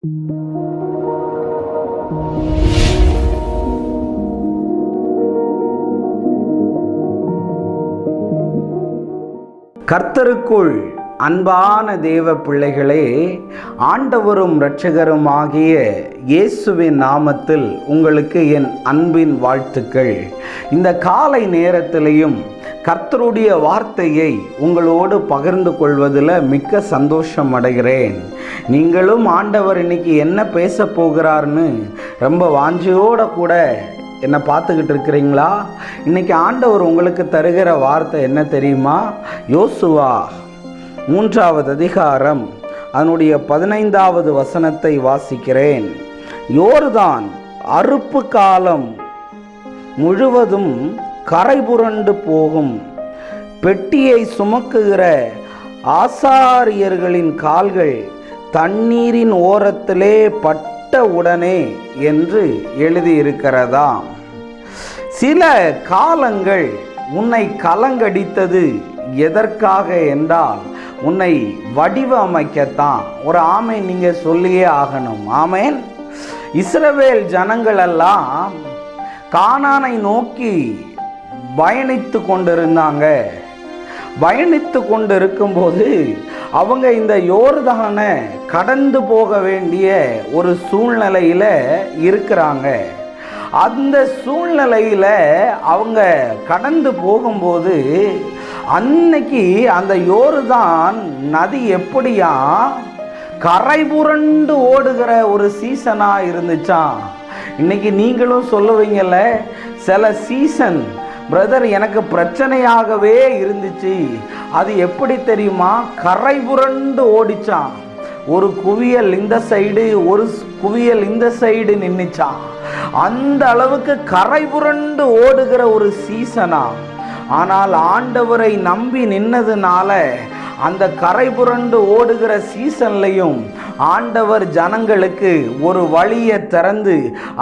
கர்த்தருக்குள் அன்பான தேவ பிள்ளைகளே, ஆண்டவரும் இரட்சகருமாகிய இயேசுவின் நாமத்தில் உங்களுக்கு என் அன்பின் வாழ்த்துக்கள். இந்த காலை நேரத்திலையும் கர்த்தருடைய வார்த்தையை உங்களோடு பகிர்ந்து கொள்வதில் மிக்க சந்தோஷம் அடைகிறேன். நீங்களும் ஆண்டவர் இன்னைக்கு என்ன பேச போகிறார்னு ரொம்ப வாஞ்சையோடு கூட என்னை பார்த்துக்கிட்டு இருக்கிறீங்களா? இன்னைக்கு ஆண்டவர் உங்களுக்கு தருகிற வார்த்தை என்ன தெரியுமா? யோசுவா 3வது அதிகாரம் அதனுடைய 15வது வசனத்தை வாசிக்கிறேன். யோர்தான் அறுப்பு காலம் முழுவதும் கரை புரண்டு போகும். பெட்டியை சுமக்குகிற ஆசாரியர்களின் கால்கள் தண்ணீரின் ஓரத்திலே உடனே என்று எழுதியிருக்கிறதாம். சில காலங்கள் உன்னை கலங்கடித்தது எதற்காக என்றால் உன்னை வடிவமைக்கத்தான். ஒரு ஆமேன் நீங்க சொல்லியே ஆகணும். ஆமேன். இஸ்ரவேல் ஜனங்கள் எல்லாம் கானானை நோக்கி பயணித்து கொண்டிருந்தாங்க. பயணித்து கொண்டு இருக்கும்போது அவங்க இந்த யோர்தானை கடந்து போக வேண்டிய ஒரு சூழ்நிலையில் இருக்கிறாங்க. அந்த சூழ்நிலையில் அவங்க கடந்து போகும்போது அன்னைக்கு அந்த யோர்தான் நதி எப்படியா கரை புரண்டு ஓடுகிற ஒரு சீசனாக இருந்துச்சான். இன்னைக்கு நீங்களும் சொல்லுவீங்கல்ல, சில சீசன் பிரதர் எனக்கு பிரச்சனையாகவே இருந்துச்சு. அது எப்படி தெரியுமா? கரை புரண்டு ஓடிச்சான். ஒரு குவியல் இந்த சைடு, ஒரு குவியல் இந்த சைடு நின்றுச்சான். அந்த அளவுக்கு கரை புரண்டு ஓடுகிற ஒரு சீசனா. ஆனால் ஆண்டவரை நம்பி நின்னதுனால அந்த கரை புரண்டு ஓடுகிற சீசன்லையும் ஆண்டவர் ஜனங்களுக்கு ஒரு வழியை திறந்து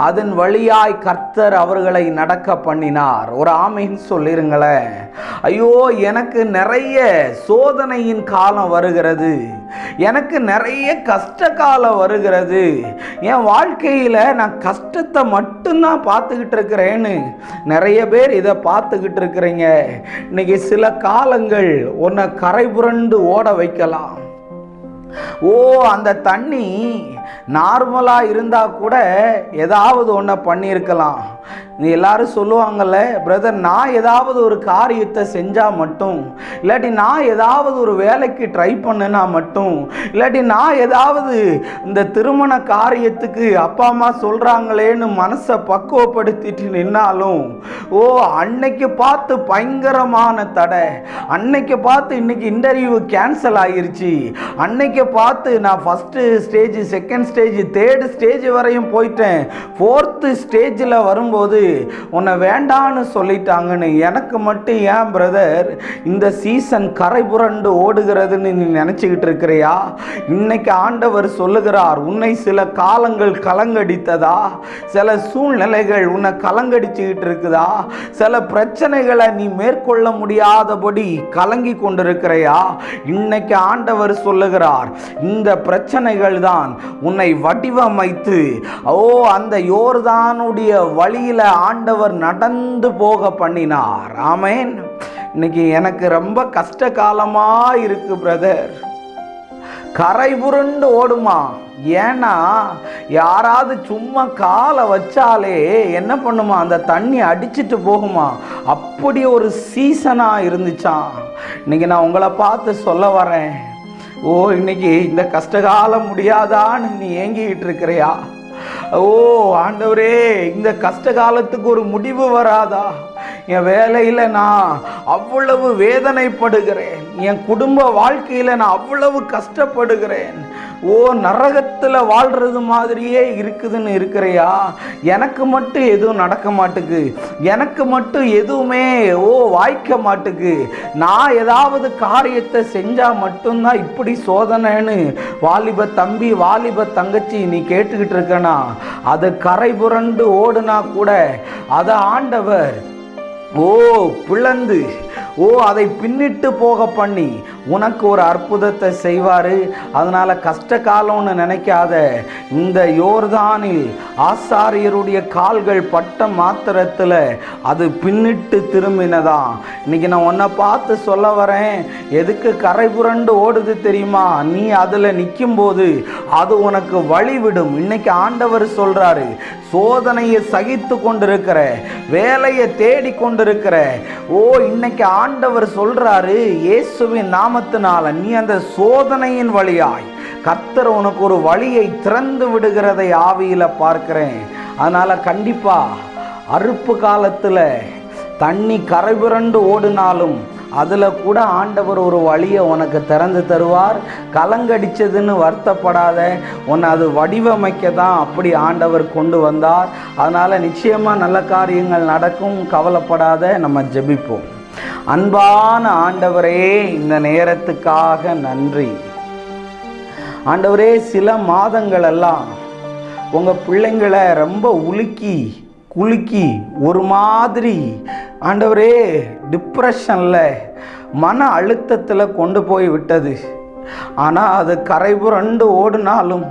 அதன் வழியாய் கர்த்தர் அவர்களை நடக்க பண்ணினார். ஒரு ஆமீன் சொல்லிருங்களேன். ஐயோ, எனக்கு நிறைய சோதனையின் காலம் வருகிறது, எனக்கு நிறைய கஷ்ட காலம் வருகிறது, என் வாழ்க்கையில் நான் கஷ்டத்தை மட்டும்தான் பார்த்துக்கிட்டு இருக்கிறேன்னு நிறைய பேர் இதை பார்த்துக்கிட்டு இருக்கிறீங்க. இன்னைக்கு சில காலங்கள் உன்னை கரை புரண்டு ஓட வைக்கலாம். அந்த தண்ணி நார்மலா இருந்தா கூட ஏதாவது ஒன்றை பண்ணியிருக்கலாம். எல்லாரும் சொல்லுவாங்கல்ல, பிரதர் நான் ஏதாவது ஒரு காரியத்தை செஞ்சா மட்டும், இல்லாட்டி நான் ஏதாவது ஒரு வேலைக்கு ட்ரை பண்ணினா மட்டும், இல்லாட்டி நான் ஏதாவது இந்த திருமண காரியத்துக்கு அப்பா அம்மா சொல்றாங்களேன்னு மனசை பக்குவப்படுத்திட்டு நின்னாலும் அன்னைக்கு பார்த்து பயங்கரமான தடை, அன்னைக்கு பார்த்து இன்னைக்கு இன்டர்வியூ கேன்சல் ஆகிருச்சு, அன்னைக்கு பார்த்து நான் first stage, second stage, third stage வரையும் போயிட்டேன், 4th ஸ்டேஜில் வரும்போது உன்னை வேண்டான்னு சொல்லிட்டாங்கன்னு. எனக்கு மட்டும் ஏன் பிரதர் இந்த சீசன் கரை புரண்டு ஓடுகிறதுன்னு நீ நினைச்சுக்கிட்டு இருக்கிறியா? இன்னைக்கு ஆண்டவர் சொல்லுகிறார், உன்னை சில காலங்கள் கலங்கடித்ததா, சில சூழ்நிலைகள் உன்னை கலங்கடிச்சுக்கிட்டு இருக்குதா, சில பிரச்சனைகளை நீ மேற்கொள்ள முடியாதபடி கலங்கி கொண்டிருக்கிறையா? இன்னைக்கு ஆண்டவர் சொல்லுகிறார், இந்த பிரச்சனைகள் தான் உன்னை வடிவமைத்து அந்த யோர்தானுடைய வழியில ஆண்டவர் நடந்து போக பண்ணினார். ஆமென். இன்னைக்கு எனக்கு ரொம்ப கஷ்ட காலமா இருக்கு பிரதர். கரை புரண்டு ஓடுமா? ஏன்னா யாராவது சும்மா காலை வச்சாலே என்ன பண்ணுமா, அந்த தண்ணி அடிச்சுட்டு போகுமா. அப்படி ஒரு சீசனா இருந்துச்சான். இன்னைக்கு நான் உங்களை பார்த்து சொல்ல வரேன், இன்னைக்கு இந்த கஷ்டகாலம் முடியாதான்னு நீ ஏங்கிட்டு இருக்கிறியா? ஆண்டவரே, இந்த கஷ்ட காலத்துக்கு ஒரு முடிவு வராதா? என் வேலையில் நான் அவ்வளவு வேதனைப்படுகிறேன், என் குடும்ப வாழ்க்கையில் நான் அவ்வளவு கஷ்டப்படுகிறேன், நரகத்தில் வாழ்றது மாதிரியே இருக்குதுன்னு இருக்கிறையா? எனக்கு மட்டும் எதுவும் நடக்க மாட்டுக்கு, எனக்கு மட்டும் எதுவுமே வாய்க்க மாட்டுக்கு, நான் ஏதாவது காரியத்தை செஞ்சால் மட்டும்தான் இப்படி சோதனைன்னு வாலிப தம்பி, வாலிப தங்கச்சி நீ கேட்டுக்கிட்டு இருக்கனா? அது கரை புரண்டு ஓடுனா கூட அதை ஆண்டவர் பிளந்து அதை பின்னிட்டு போக பண்ணி உனக்கு ஒரு அற்புதத்தை செய்வார். அதனால் கஷ்ட காலம்னு நினைக்காத. இந்த யோர்தானில் ஆசாரியருடைய கால்கள் பட்ட மாத்திரத்தில் அது பின்னிட்டு திரும்பினதான். இன்னைக்கு நான் உன்னை பார்த்து சொல்ல வரேன், எதுக்கு கரை புரண்டு ஓடுது தெரியுமா? நீ அதில் நிற்கும்போது அது உனக்கு வழிவிடும். இன்னைக்கு ஆண்டவர் சொல்றாரு, சோதனையை சகித்து கொண்டிருக்கிற, வேலையை தேடி கொண்டிருக்கிற, இன்னைக்கு ஆண்டவர் சொல்றாரு, இயேசுவின் நாமத்தினால நீ அந்த சோதனையின் வழியாய் கர்த்தர் உனக்கு ஒரு வழியை திறந்து விடுகிறதை ஆவியில பார்க்கிறேன். அதனால கண்டிப்பா அறுப்பு காலத்துல தண்ணி கரை புரண்டு ஓடினாலும் அதில் கூட ஆண்டவர் ஒரு வழியை உனக்கு திறந்து தருவார். கலங்கடிச்சதுன்னு வருத்தப்படாத, உன்னை அது வடிவமைக்க தான் அப்படி ஆண்டவர் கொண்டு வந்தார். அதனால் நிச்சயமாக நல்ல காரியங்கள் நடக்கும், கவலைப்படாத. நம்ம ஜெபிப்போம். அன்பான ஆண்டவரே, இந்த நேரத்துக்காக நன்றி ஆண்டவரே. சில மாதங்களெல்லாம் உங்கள் பிள்ளைங்களை ரொம்ப குலுக்கி ஒரு மாதிரி ஆண்டவரே டிப்ரெஷனில், மன அழுத்தத்தில் கொண்டு போய் விட்டது. ஆனால் அது கரை புரண்டு ஓடினாலும்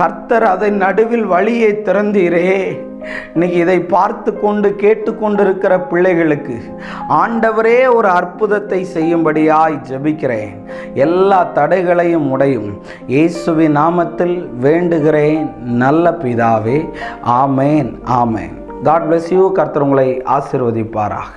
கர்த்தர் அதை நடுவில் வழியை திறந்தீரே. இன்னைக்கு இதை பார்த்து கொண்டு கேட்டுக்கொண்டிருக்கிற பிள்ளைகளுக்கு ஆண்டவரே ஒரு அற்புதத்தை செய்யும்படியாய் ஜெபிக்கிறேன். எல்லா தடைகளையும் உடையும் இயேசுவின் நாமத்தில் வேண்டுகிறேன் நல்ல பிதாவே. ஆமேன், ஆமேன். God bless you. கர்த்தர் உங்களை ஆசீர்வதிப்பாராக.